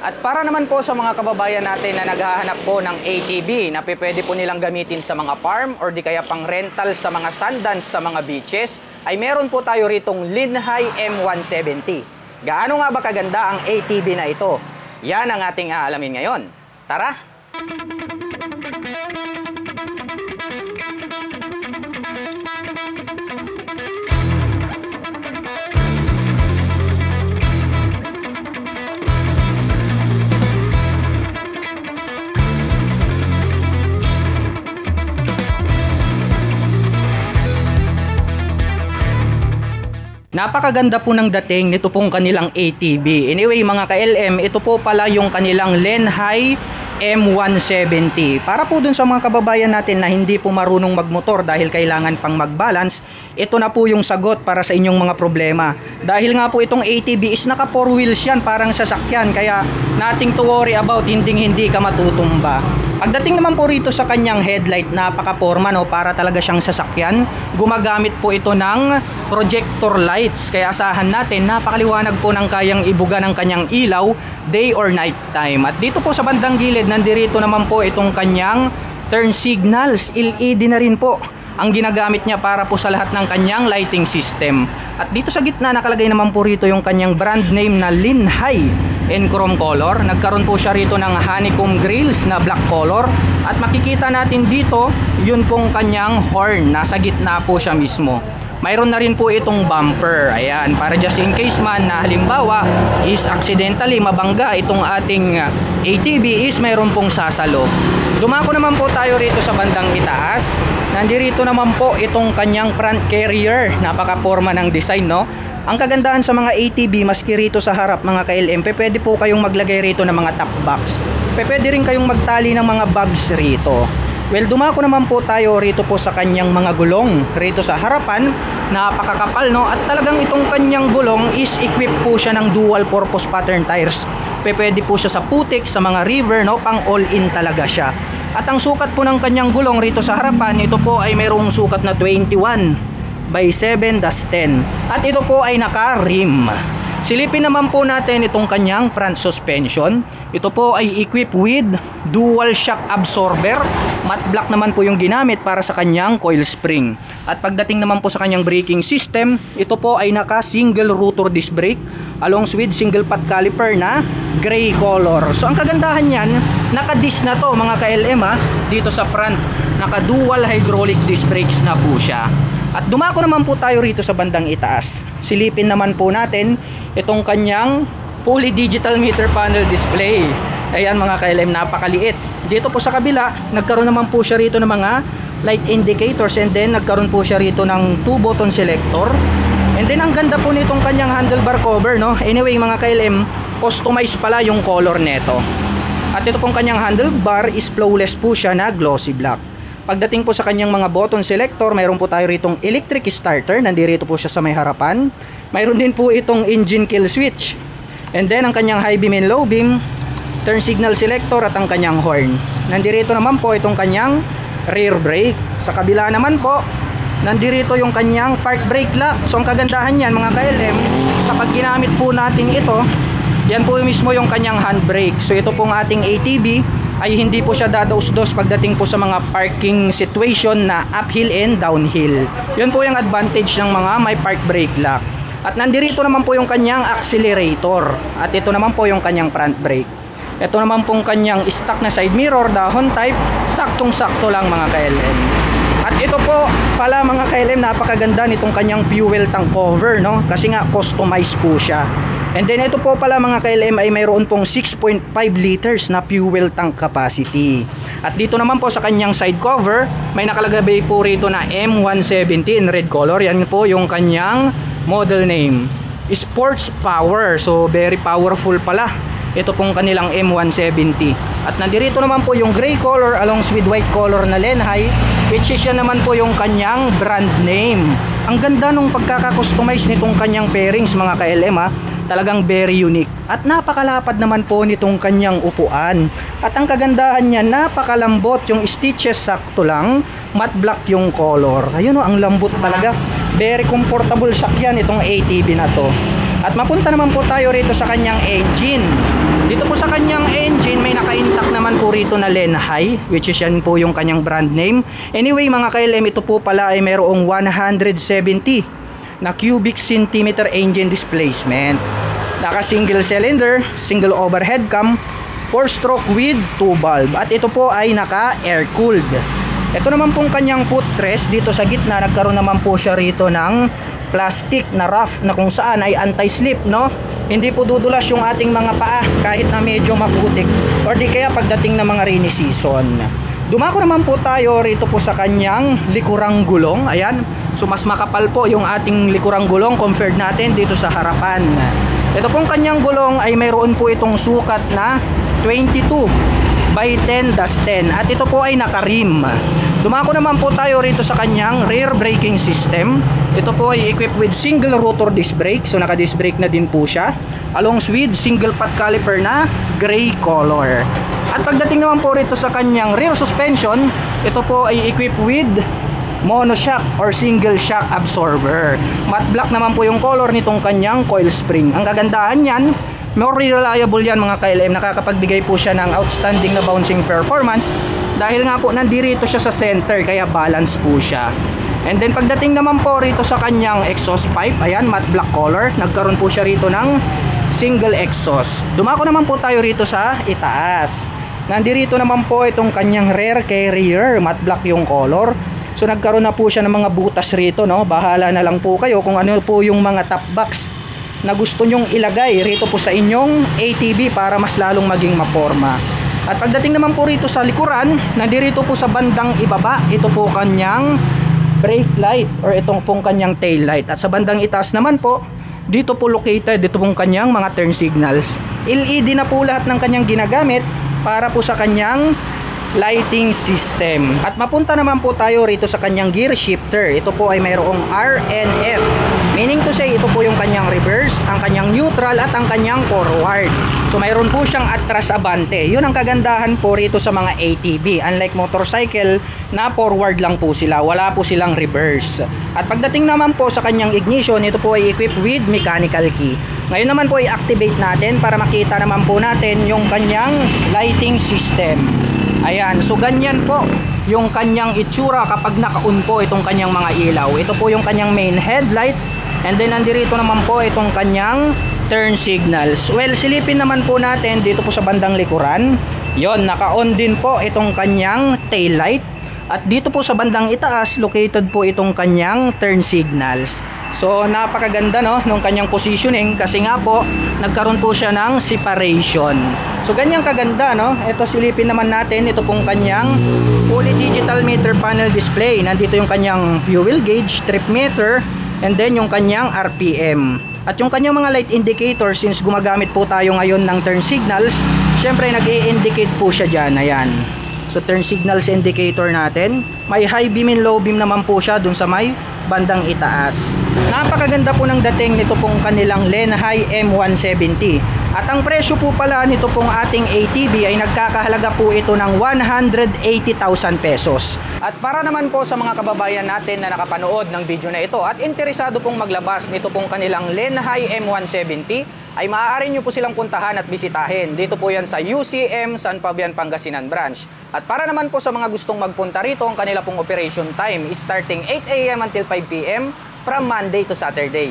At para naman po sa mga kababayan natin na naghahanap po ng ATV na pwede po nilang gamitin sa mga farm or di kaya pang rental sa mga sundance sa mga beaches, ay meron po tayo ritong Linhai M170. Gaano nga ba kaganda ang ATV na ito? Yan ang ating aalamin ngayon. Tara! Napakaganda po ng dating nito pong kanilang ATV. Anyway mga ka-LM, ito po pala yung kanilang Linhai M170. Para po dun sa mga kababayan natin na hindi po marunong magmotor dahil kailangan pang mag-balance, ito na po yung sagot para sa inyong mga problema. Dahil nga po itong ATV is naka 4 wheels yan, parang sasakyan, kaya nothing to worry about, hindi ka matutumba. Pagdating naman po rito sa kanyang headlight, napaka-forma, no? Para talaga siyang sasakyan. Gumagamit po ito ng projector lights, kaya asahan natin napakaliwanag po ng kayang ibuga ng kanyang ilaw day or night time. At dito po sa bandang gilid, nandirito naman po itong kanyang turn signals. LED na rin po ang ginagamit niya para po sa lahat ng kanyang lighting system. At dito sa gitna nakalagay naman po rito yung kanyang brand name na Linhai in chrome color. Nagkaroon po siya rito ng honeycomb grills na black color. At makikita natin dito yun pong kanyang horn. Nasa gitna po siya mismo. Mayroon na rin po itong bumper. Ayan, para just in case man na halimbawa is accidentally mabangga itong ating ATV is mayroon pong sasalo. Dumako naman po tayo rito sa bandang itaas. Nandirito naman po itong kanyang front carrier. Napaka-forma ng design, no? Ang kagandahan sa mga ATV, maski rito sa harap mga ka-LM, pwede po kayong maglagay rito ng mga top box. Pwede rin kayong magtali ng mga bags rito. Well, dumako naman po tayo rito po sa kanyang mga gulong. Rito sa harapan, napakakapal, no? At talagang itong kanyang gulong is equipped po siya ng dual purpose pattern tires. Pwede po siya sa putik, sa mga river, no? Pang all-in talaga siya. At ang sukat po ng kanyang gulong rito sa harapan, ito po ay mayroong sukat na 21/7-10. At ito po ay naka-rim. Silipin naman po natin itong kanyang front suspension. Ito po ay equipped with dual shock absorber. Matte black naman po yung ginamit para sa kanyang coil spring. At pagdating naman po sa kanyang braking system, ito po ay naka single rotor disc brake along with single pot caliper na gray color. So ang kagandahan niyan, naka-disc na to mga ka-LM dito sa front. Naka dual hydraulic disc brakes na po siya. At dumako naman po tayo rito sa bandang itaas. Silipin naman po natin itong kanyang fully digital meter panel display. Ayan mga ka-LM, napakaliit. Dito po sa kabila, nagkaroon naman po siya rito ng mga light indicators, and then nagkaroon po siya rito ng 2 button selector. And then ang ganda po nitong kanyang handlebar cover, no? Anyway mga ka-LM, customized pala yung color neto. At ito pong kanyang handlebar is flawless po siya na glossy black. Pagdating po sa kanyang mga button selector, mayroon po tayo ritong electric starter. Nandirito po siya sa may harapan. Mayroon din po itong engine kill switch. And then ang kanyang high beam and low beam, turn signal selector at ang kanyang horn. Nandirito naman po itong kanyang rear brake. Sa kabila naman po, nandirito yung kanyang park brake lock. So ang kagandahan yan mga ka-LM, kapag ginamit po natin ito, yan po mismo yung kanyang handbrake. So ito pong ating ATV ay hindi po siya dadaos-dos pagdating po sa mga parking situation na uphill and downhill. Yun po yung advantage ng mga may park brake lock. At nandirito naman po yung kanyang accelerator. At ito naman po yung kanyang front brake. Ito naman pong kanyang stock na side mirror, dahon type, saktong-sakto lang mga ka-LM. At ito po pala mga ka-LM, napakaganda nitong kanyang fuel tank cover, no? Kasi nga customized po siya. And then ito po pala mga ka-LM ay mayroon pong 6.5 liters na fuel tank capacity. At dito naman po sa kanyang side cover, may nakalagay po rito na M170 in red color. Yan po yung kanyang model name, Sports Power. So very powerful pala ito pong kanilang M170. At nandirito naman po yung gray color along with white color na Linhai, which is yan naman po yung kanyang brand name. Ang ganda nung pagkaka-customize nitong kanyang pairings mga ka-LM talagang very unique. At napakalapad naman po nitong kanyang upuan. At ang kagandahan niya, napakalambot, yung stitches sakto lang, matte black yung color. Ayun o, ang lambot talaga. Very comfortable sakyan itong ATV na to. At mapunta naman po tayo rito sa kanyang engine. Dito po sa kanyang po rito na Lenhai, which is yan po yung kanyang brand name. Anyway mga ka-LM, ito po pala ay mayroong 170 na cubic centimeter engine displacement. Naka single cylinder, single overhead cam, 4-stroke with 2 valve. At ito po ay naka air cooled. Ito naman pong kanyang footrest dito sa gitna, nagkaroon naman po siya rito ng plastic na rough na kung saan ay anti-slip, no? Hindi po dudulas yung ating mga paa kahit na medyo maputik or di kaya pagdating ng mga rainy season. Dumako naman po tayo rito po sa kanyang likurang gulong. Ayan, so mas makapal po yung ating likurang gulong compared natin dito sa harapan. Ito pong kanyang gulong ay mayroon po itong sukat na 22/10-10 at ito po ay naka-rim. Dumako naman po tayo rito sa kanyang rear braking system. Ito po ay equipped with single rotor disc brake, so naka disc brake na din po siya, along with single pot caliper na gray color. At pagdating naman po rito sa kanyang rear suspension, ito po ay equipped with monoshock or single shock absorber. Matte black naman po yung color nitong kanyang coil spring. Ang kagandahan yan, more reliable yan mga ka-LM. Nakakapagbigay po siya ng outstanding na bouncing performance dahil nga po nandirito siya sa center, kaya balance po siya. And then pagdating naman po rito sa kanyang exhaust pipe, ayan, matte black color. Nagkaroon po siya rito ng single exhaust. Dumako naman po tayo rito sa itaas. Nandirito naman po itong kanyang rear carrier, matte black yung color. So nagkaroon na po siya ng mga butas rito, no? Bahala na lang po kayo kung ano po yung mga top box na gusto nyong ilagay rito po sa inyong ATV para mas lalong maging maporma. At pagdating naman po rito sa likuran, nandirito po sa bandang ibaba, ito po kanyang brake light or itong pong kanyang tail light. At sa bandang itaas naman po, dito po located dito pong kanyang mga turn signals. LED na po lahat ng kanyang ginagamit para po sa kanyang lighting system. At mapunta naman po tayo rito sa kanyang gear shifter. Ito po ay mayroong RNF, meaning to say ito po yung kanyang reverse, ang kanyang neutral at ang kanyang forward. So mayroon po siyang atras abante. Yun ang kagandahan po rito sa mga ATV, unlike motorcycle na forward lang po sila, wala po silang reverse. At pagdating naman po sa kanyang ignition, ito po ay equipped with mechanical key. Ngayon naman po i-activate natin para makita naman po natin yung kanyang lighting system. Ayan, so ganyan po yung kanyang itsura kapag naka-on po itong kanyang mga ilaw. Ito po yung kanyang main headlight, and then nandirito naman po itong kanyang turn signals. Well, silipin naman po natin dito po sa bandang likuran. Yon, naka-on din po itong kanyang tail light. At dito po sa bandang itaas, located po itong kanyang turn signals. So napakaganda, no, nung kanyang positioning kasi nga po nagkaroon po siya ng separation. So ganyang kaganda, no. Ito silipin naman natin, ito pong kanyang fully digital meter panel display. Nandito yung kanyang fuel gauge, trip meter, and then yung kanyang RPM. At yung kanyang mga light indicator, since gumagamit po tayo ngayon ng turn signals, syempre nag-i-indicate po siya dyan. Ayan. So turn signals indicator natin, may high beam and low beam naman po siya dun sa may bandang itaas. Napakaganda po ng dating nito pong kanilang Lenhai M170. At ang presyo po pala nito pong ating ATV ay nagkakahalaga po ito ng 180,000 pesos. At para naman po sa mga kababayan natin na nakapanood ng video na ito at interesado pong maglabas nito pong kanilang Lenhai M170, ay maaari nyo po silang puntahan at bisitahin. Dito po yan sa UCM San Fabian, Pangasinan branch. At para naman po sa mga gustong magpunta rito, ang kanila pong operation time is starting 8 AM until 5 PM from Monday to Saturday.